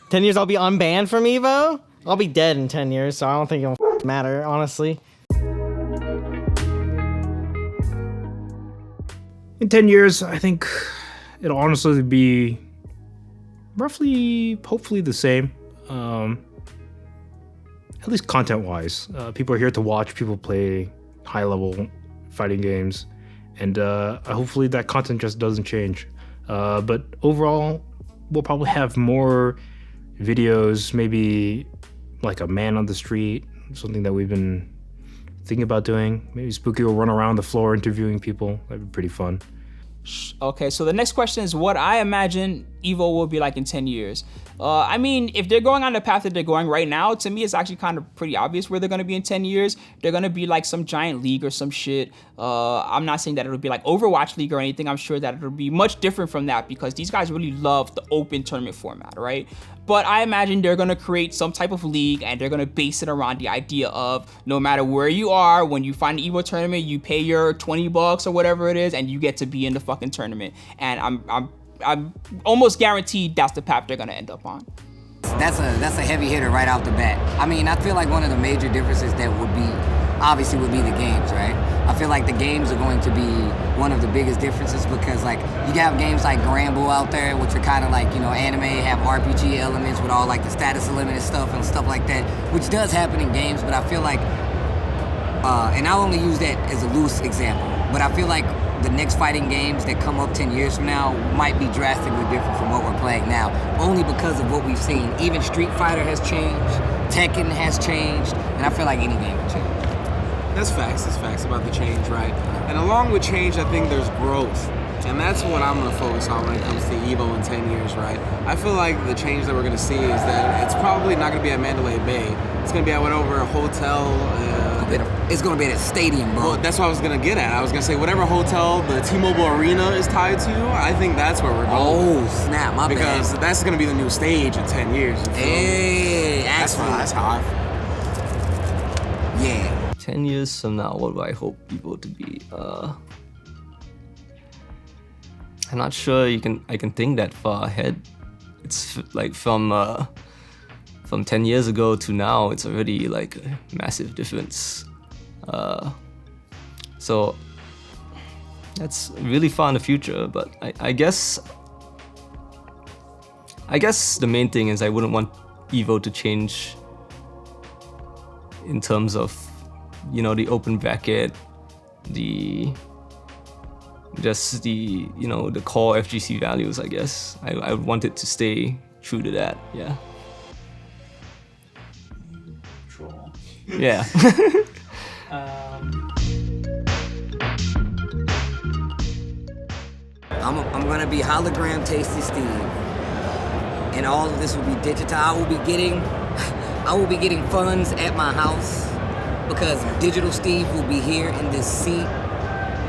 10 years I'll be unbanned from EVO? I'll be dead in 10 years, so I don't think it'll matter, honestly. In 10 years, I think it'll honestly be roughly, hopefully the same. At least content-wise. People are here to watch people play high-level fighting games, and hopefully that content just doesn't change. But overall, we'll probably have more videos, maybe like a man on the street, something that we've been thinking about doing. Maybe Spooky will run around the floor interviewing people. That'd be pretty fun. Okay, so the next question is what I imagine EVO will be like in 10 years. I mean, if they're going on the path that they're going right now, to me, it's actually kind of pretty obvious where they're going to be in 10 years. They're going to be like some giant league or some shit. I'm not saying that it'll be like Overwatch League or anything. I'm sure that it'll be much different from that because these guys really love the open tournament format, right? But I imagine they're going to create some type of league and they're going to base it around the idea of no matter where you are, when you find an EVO tournament, you pay your $20 or whatever it is and you get to be in the fucking tournament. And I'm almost guaranteed that's the path they're going to end up on. That's a heavy hitter right off the bat. I mean, I feel like one of the major differences that would be the games, right? I feel like the games are going to be one of the biggest differences because, like, you have games like Granble out there, which are kind of like, you know, anime, have RPG elements with all, like, the status limited stuff and stuff like that, which does happen in games, but I feel like, and I'll only use that as a loose example, but I feel like the next fighting games that come up 10 years from now might be drastically different from what we're playing now, only because of what we've seen. Even Street Fighter has changed, Tekken has changed, and I feel like any game will change. That's facts about the change, right? And along with change, I think there's growth. And that's what I'm going to focus on when it comes to EVO in 10 years, right? I feel like the change that we're going to see is that it's probably not going to be at Mandalay Bay. It's going to be at whatever hotel. It's going to be at a stadium, bro. Well, that's what I was going to get at. I was going to say whatever hotel the T-Mobile Arena is tied to, I think that's where we're going. Oh, snap, my bad. Because that's going to be the new stage in 10 years. Hey, that's how I feel. Yeah. 10 years from now, what do I hope EVO to be? I'm not sure I can think that far ahead. It's like from 10 years ago to now, it's already like a massive difference. So that's really far in the future, but I guess the main thing is I wouldn't want EVO to change in terms of, you know, the open bracket, the core FGC values, I guess. I would want it to stay true to that, yeah. Troll. Yeah. I'm gonna be hologram Tasty Steve, and all of this will be digital. I will be getting funds at my house because Digital Steve will be here in this seat,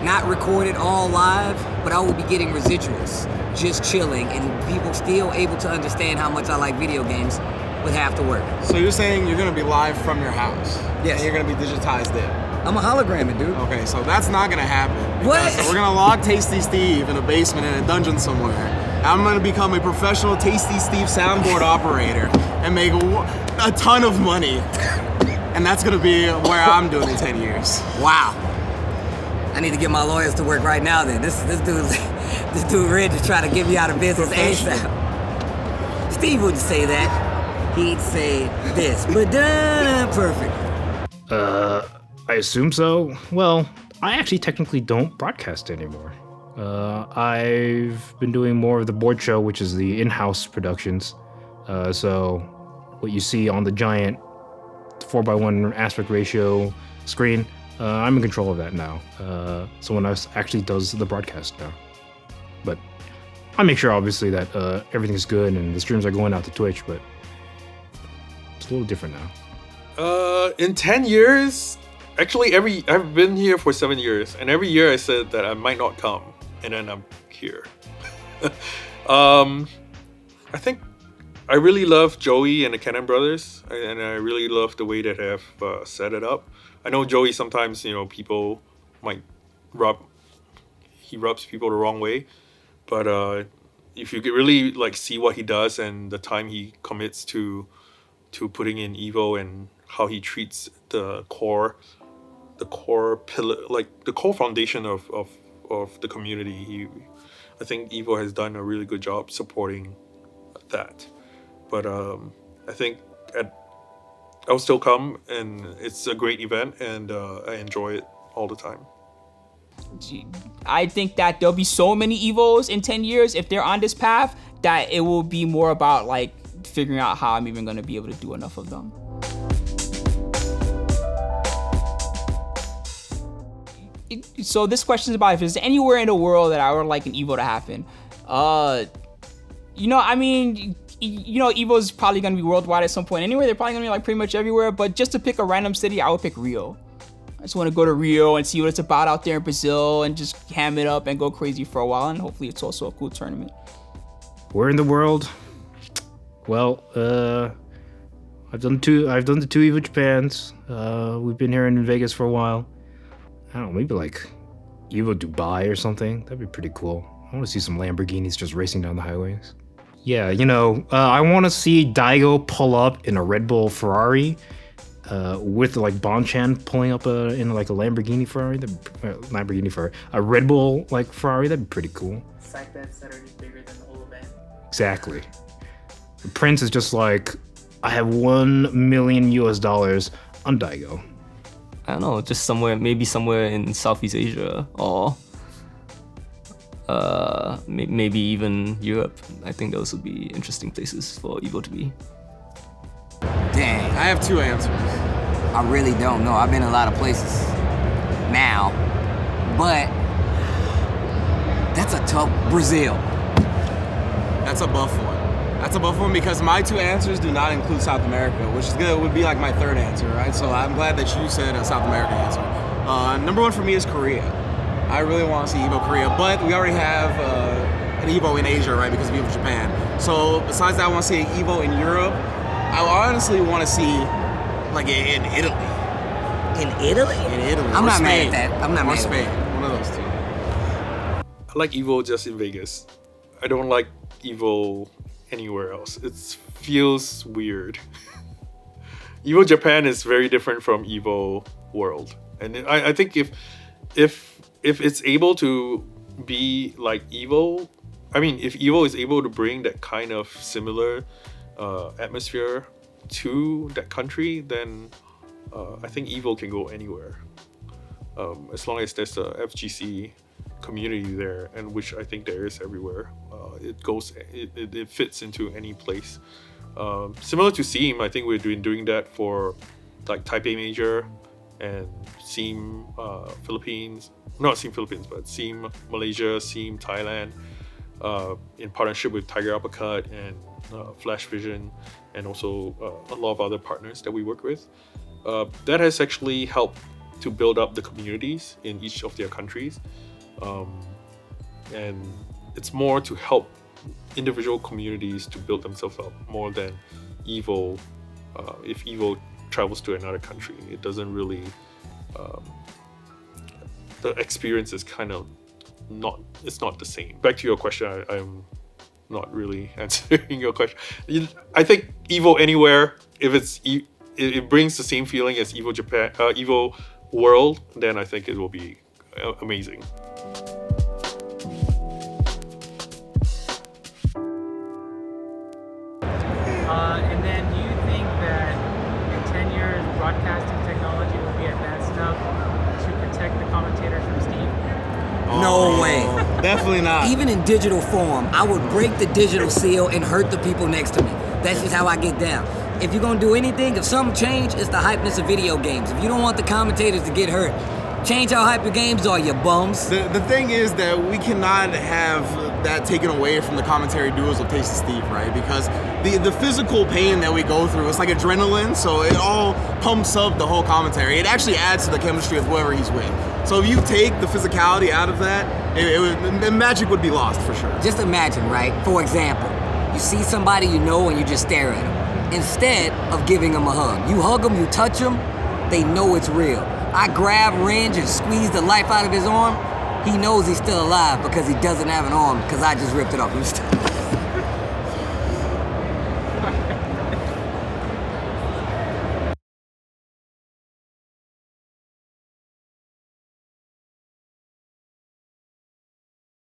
not recorded all live, but I will be getting residuals, just chilling, and people still able to understand how much I like video games with half the work. So you're saying you're gonna be live from your house? Yes. And you're gonna be digitized there? I'm a hologram, dude. Okay, so that's not gonna happen. What? We're gonna log Tasty Steve in a basement in a dungeon somewhere. I'm gonna become a professional Tasty Steve soundboard operator and make a ton of money. And that's gonna be where I'm doing in 10 years. Wow. I need to get my lawyers to work right now then. This dude Red is trying to get me out of business ASAP. Steve wouldn't say that. He'd say this. But perfect. I assume so. Well, I actually technically don't broadcast anymore. I've been doing more of the board show, which is the in-house productions. So what you see on the giant 4:1 aspect ratio screen, I'm in control of that now. Someone else actually does the broadcast now. But I make sure, obviously, that everything's good and the streams are going out to Twitch, but it's a little different now. In 10 years, actually, I've been here for 7 years, and every year I said that I might not come, and then I'm here. I think I really love Joey and the Cannon Brothers, and I really love the way that they have set it up. I know Joey sometimes, people might rubs people the wrong way, but if you could really like see what he does and the time he commits to putting in Evo and how he treats the core pillar, like the core foundation of the community. I think Evo has done a really good job supporting that. But I think I'll still come, and it's a great event, and I enjoy it all the time. I think that there'll be so many Evos in 10 years if they're on this path that it will be more about like figuring out how I'm even going to be able to do enough of them. So this question is about if there's anywhere in the world that I would like an Evo to happen. Evo's probably going to be worldwide at some point anyway. They're probably going to be like pretty much everywhere. But just to pick a random city, I would pick Rio. I just want to go to Rio and see what it's about out there in Brazil and just ham it up and go crazy for a while. And hopefully it's also a cool tournament. Where in the world? Well, I've done the two Evo Japans. We've been here in Vegas for a while. I don't know, maybe like Evo Dubai or something. That'd be pretty cool. I want to see some Lamborghinis just racing down the highways. Yeah, I want to see Daigo pull up in a Red Bull Ferrari with like Bonchan pulling up in like a Lamborghini Ferrari. A Red Bull like Ferrari. That'd be pretty cool. Side bets that are just bigger than the whole event. Exactly. The Prince is just like, I have $1 million on Daigo. I don't know, just maybe somewhere in Southeast Asia or maybe even Europe. I think those would be interesting places for Evo to be. Dang. I have 2 answers. I really don't know. I've been a lot of places now, but that's a tough Brazil. That's a buff one. That's a buff one because my 2 answers do not include South America, which is good. It would be like my 3rd answer, right? So I'm glad that you said a South American answer. Number 1 for me is Korea. I really want to see Evo Korea, but we already have an Evo in Asia, right? Because of Evo Japan. So besides that, I want to see an Evo in Europe. I honestly want to see like in Italy. In Italy? In Italy. I'm or not Spain. mad at that. I'm not or mad at Spain. that. One of those 2. I like Evo just in Vegas. I don't like Evo anywhere else. It feels weird. Evo Japan is very different from Evo World, and I think if it's able to be like Evo, if Evo is able to bring that kind of similar atmosphere to that country, then I think Evo can go anywhere, as long as there's a FGC community there, and which I think there is everywhere. It fits into any place. Similar to SEAM, I think we're doing that for like Taipei Major and SEAM Philippines, not SEAM Philippines, but SEAM Malaysia, SEAM Thailand, in partnership with Tiger Uppercut and Flash Vision, and also a lot of other partners that we work with. That has actually helped to build up the communities in each of their countries. And it's more to help individual communities to build themselves up more than Evo. If Evo travels to another country, it doesn't really, the experience is kind of it's not the same. Back to your question, I'm not really answering your question. I think Evo anywhere, if it brings the same feeling as Evo Japan, Evo World, then I think it will be amazing. And then do you think that in 10 years broadcasting technology will be advanced enough to protect the commentators from Steve? No way. Definitely not. Even in digital form, I would break the digital seal and hurt the people next to me. That's just how I get down. If you're gonna do anything, if something change, it's the hypeness of video games. If you don't want the commentators to get hurt, change how hype your games are, you bums. The thing is that we cannot have that taken away from the commentary duos of Taste of Steve, right? Because the physical pain that we go through, it's like adrenaline, so it all pumps up the whole commentary. It actually adds to the chemistry of whoever he's with. So if you take the physicality out of that, magic would be lost for sure. Just imagine, right? For example, you see somebody you know and you just stare at them. Instead of giving them a hug. You hug them, you touch them, they know it's real. I grab Renge and squeeze the life out of his arm. He knows he's still alive because he doesn't have an arm because I just ripped it off.